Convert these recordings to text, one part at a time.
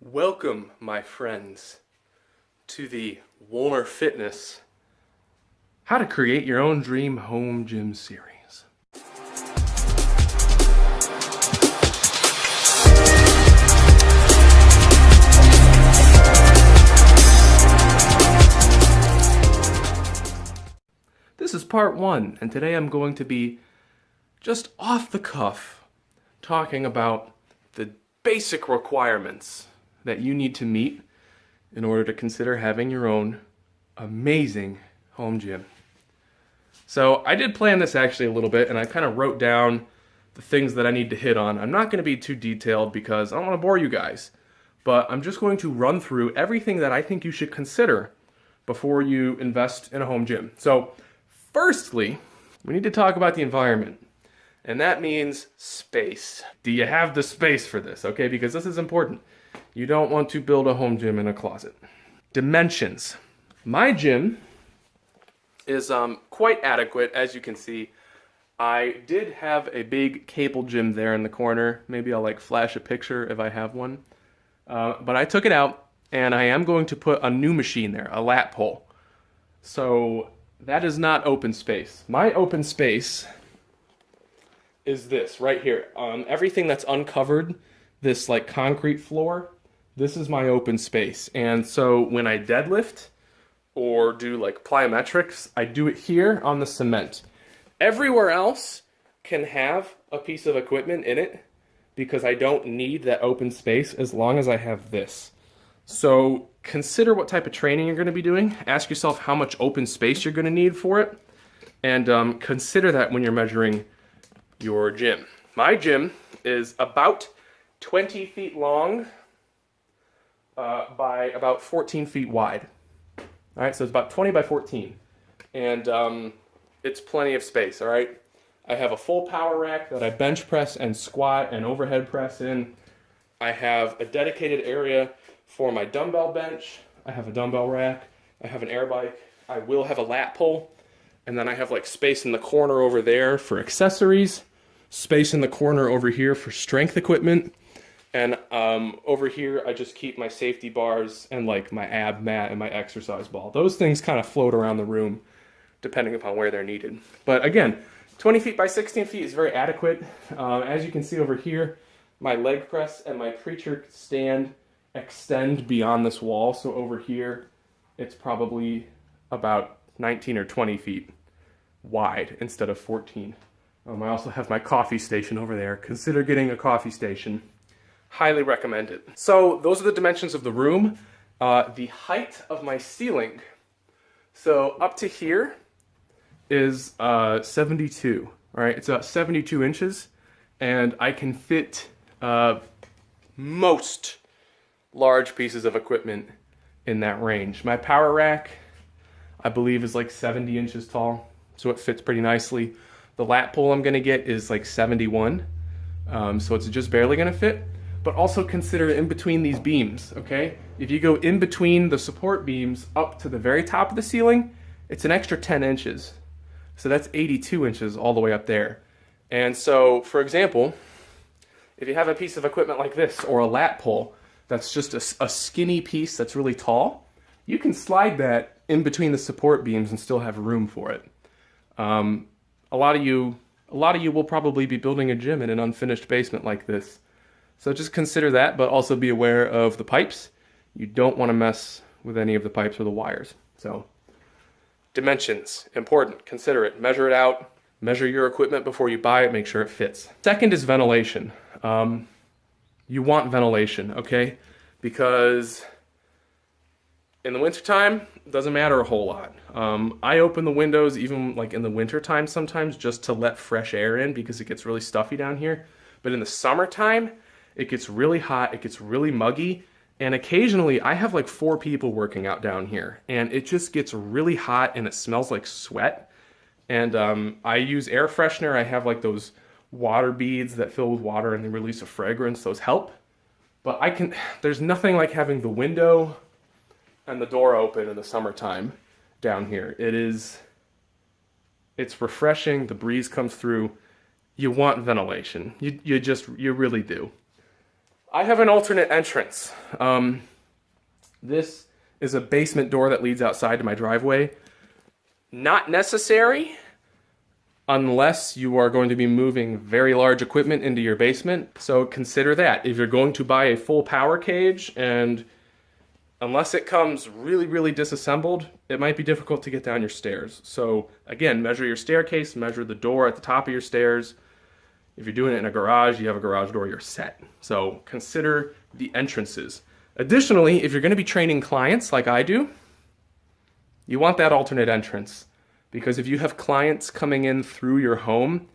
Welcome, my friends, to the Wuellner Fitness How to Create Your Own Dream Home Gym series. This is part one, and today I'm going to be just off the cuff talking about the basic requirements that you need to meet in order to consider having your own amazing home gym. So I did plan this actually a little bit, and I kind of wrote down the things that I need to hit on. I'm not going to be too detailed because I don't want to bore you guys, but I'm just going to run through everything that I think you should consider before you invest in a home gym. So firstly, we need to talk about the environment, and that means space. Do you have the space for this? Okay, because this is important. You don't want to build a home gym in a closet. Dimensions. My gym is quite adequate, as you can see. I did have a big cable gym there in the corner. Maybe I'll flash a picture if I have one. But I took it out, and I am going to put a new machine there, a lat pole. So that is not open space. My open space is this right here. Everything that's uncovered, this concrete floor, this is my open space. And so when I deadlift or do plyometrics, I do it here on the cement. Everywhere else can have a piece of equipment in it because I don't need that open space as long as I have this. So consider what type of training you're going to be doing. Ask yourself how much open space you're going to need for it. And consider that when you're measuring your gym. My gym is about 20 feet long by about 14 feet wide. All right, so it's about 20 by 14. And it's plenty of space, all right? I have a full power rack that I bench press and squat and overhead press in. I have a dedicated area for my dumbbell bench. I have a dumbbell rack. I have an air bike. I will have a lat pole. And then I have space in the corner over there for accessories. Space in the corner over here for strength equipment. And over here, I just keep my safety bars and my ab mat and my exercise ball. Those things kind of float around the room depending upon where they're needed. But again, 20 feet by 16 feet is very adequate. As you can see over here, my leg press and my preacher stand extend beyond this wall. So over here, it's probably about 19 or 20 feet wide instead of 14. I also have my coffee station over there. Consider getting a coffee station. Highly recommend it. So those are the dimensions of the room. The height of my ceiling. So up to here is 72. All right, it's 72 inches, and I can fit most large pieces of equipment in that range. My power rack, I believe, is 70 inches tall, so it fits pretty nicely. The lat pole I'm going to get is 71, so it's just barely going to fit. But also consider in between these beams, okay? If you go in between the support beams up to the very top of the ceiling, it's an extra 10 inches. So that's 82 inches all the way up there. And so, for example, if you have a piece of equipment like this or a lat pole that's just a skinny piece that's really tall, you can slide that in between the support beams and still have room for it. A lot of you will probably be building a gym in an unfinished basement like this. So just consider that, but also be aware of the pipes. You don't want to mess with any of the pipes or the wires. So dimensions, important. Consider it. Measure it out. Measure your equipment before you buy it. Make sure it fits. Second is ventilation. You want ventilation, okay? Because in the wintertime, it doesn't matter a whole lot. I open the windows even in the wintertime sometimes just to let fresh air in because it gets really stuffy down here. But in the summertime, it gets really hot, it gets really muggy, and occasionally I have 4 people working out down here, and it just gets really hot and it smells like sweat. And I use air freshener. I have those water beads that fill with water and they release a fragrance. Those help. But there's nothing like having the window and the door open in the summertime down here. It's refreshing, the breeze comes through. You want ventilation. You really do. I have an alternate entrance. This is a basement door that leads outside to my driveway. Not necessary unless you are going to be moving very large equipment into your basement. So consider that. If you're going to buy a full power cage, and unless it comes really, really disassembled, it might be difficult to get down your stairs. So again, measure your staircase, measure the door at the top of your stairs. If you're doing it in a garage, you have a garage door, you're set. So consider the entrances. Additionally, if you're going to be training clients like I do, you want that alternate entrance, because if you have clients coming in through your home,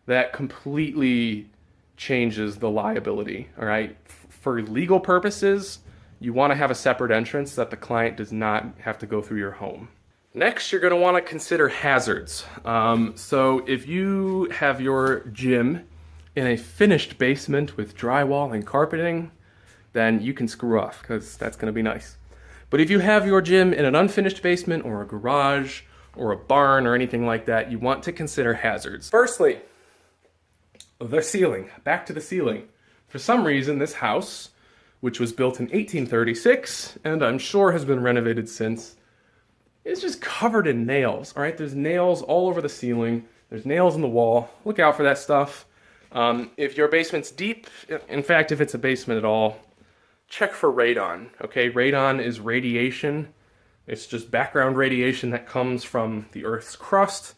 that completely changes the liability, all right? For legal purposes, you want to have a separate entrance that the client does not have to go through your home. Next, you're going to want to consider hazards. So if you have your gym in a finished basement with drywall and carpeting, then you can screw off, because that's going to be nice. But if you have your gym in an unfinished basement or a garage or a barn or anything like that, you want to consider hazards. Firstly, the ceiling. Back to the ceiling. For some reason, this house, which was built in 1836, and I'm sure has been renovated since, is just covered in nails, all right? There's nails all over the ceiling. There's nails in the wall. Look out for that stuff. If your basement's deep, in fact, if it's a basement at all, check for radon, okay? Radon is radiation. It's just background radiation that comes from the Earth's crust.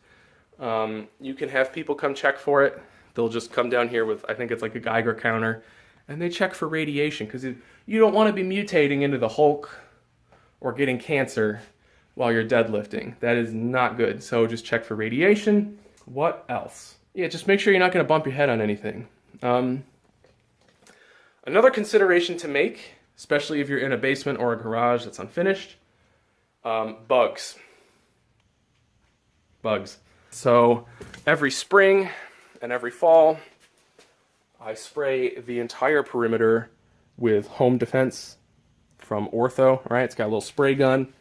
You can have people come check for it. They'll just come down here with, I think it's like a Geiger counter, and they check for radiation, because you don't want to be mutating into the Hulk or getting cancer while you're deadlifting. That is not good. So just check for radiation. What else? Yeah, just make sure you're not going to bump your head on anything. Another consideration to make, especially if you're in a basement or a garage that's unfinished, bugs. Bugs. So every spring and every fall, I spray the entire perimeter with Home Defense from Ortho, right? It's got a little spray gun.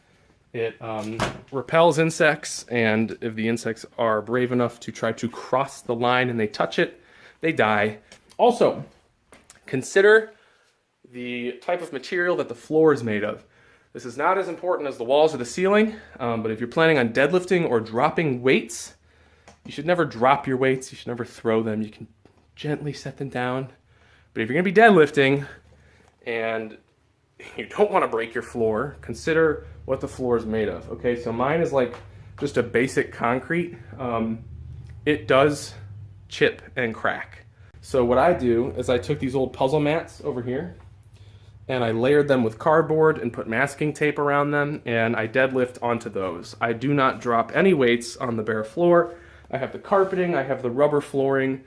It repels insects, and if the insects are brave enough to try to cross the line and they touch it, they die. Also, consider the type of material that the floor is made of. This is not as important as the walls or the ceiling, but if you're planning on deadlifting or dropping weights, you should never drop your weights. You should never throw them. You can gently set them down. But if you're going to be deadlifting and you don't want to break your floor, consider what the floor is made of. Okay, so mine is like just a basic concrete. It does chip and crack. So what I do is I took these old puzzle mats over here and I layered them with cardboard and put masking tape around them, and I deadlift onto those. I do not drop any weights on the bare floor. I have the carpeting, I have the rubber flooring.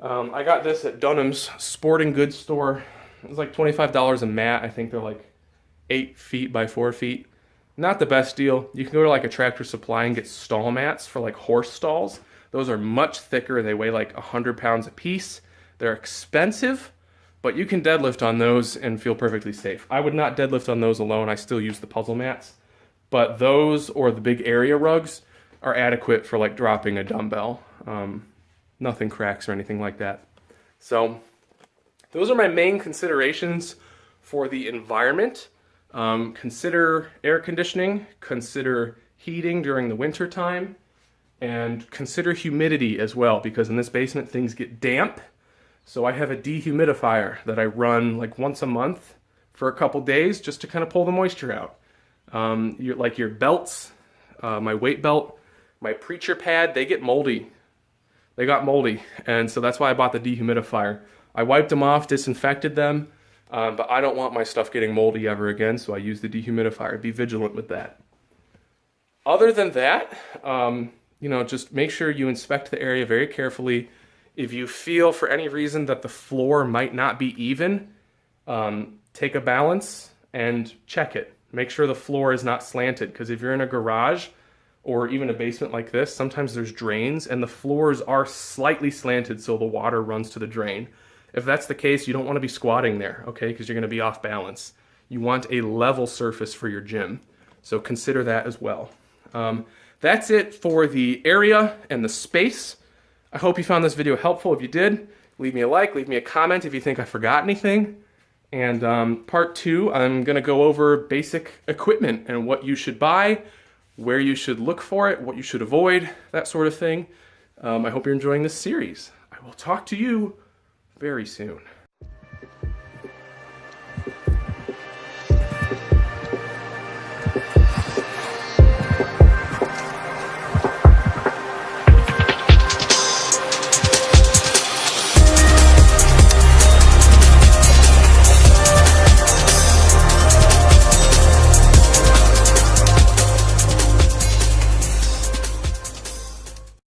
I got this at Dunham's sporting goods store. It was like $25 a mat. I think they're like 8 feet by 4 feet. Not the best deal. You can go to like a Tractor Supply and get stall mats for like horse stalls. Those are much thicker. They weigh like 100 pounds a piece. They're expensive, but you can deadlift on those and feel perfectly safe. I would not deadlift on those alone. I still use the puzzle mats. But those or the big area rugs are adequate for like dropping a dumbbell. Nothing cracks or anything like that. So those are my main considerations for the environment. Consider air conditioning, consider heating during the winter time, and consider humidity as well, because in this basement things get damp. So I have a dehumidifier that I run like once a month for a couple days just to kind of pull the moisture out. Your belts, my weight belt, my preacher pad, they get moldy. They got moldy, and so that's why I bought the dehumidifier. I wiped them off, disinfected them, but I don't want my stuff getting moldy ever again, so I use the dehumidifier. Be vigilant with that. Other than that, just make sure you inspect the area very carefully. If you feel for any reason that the floor might not be even, take a balance and check it. Make sure the floor is not slanted, because if you're in a garage or even a basement like this, sometimes there's drains and the floors are slightly slanted so the water runs to the drain. If that's the case, you don't want to be squatting there, okay, because you're going to be off balance. You want a level surface for your gym, so consider that as well. That's it for the area and the space. I hope you found this video helpful. If you did, Leave me a like, leave me a comment if you think I forgot anything. And part 2, I'm going to go over basic equipment and what you should buy, where you should look for it, what you should avoid, that sort of thing. I hope you're enjoying this series. I will talk to you very soon.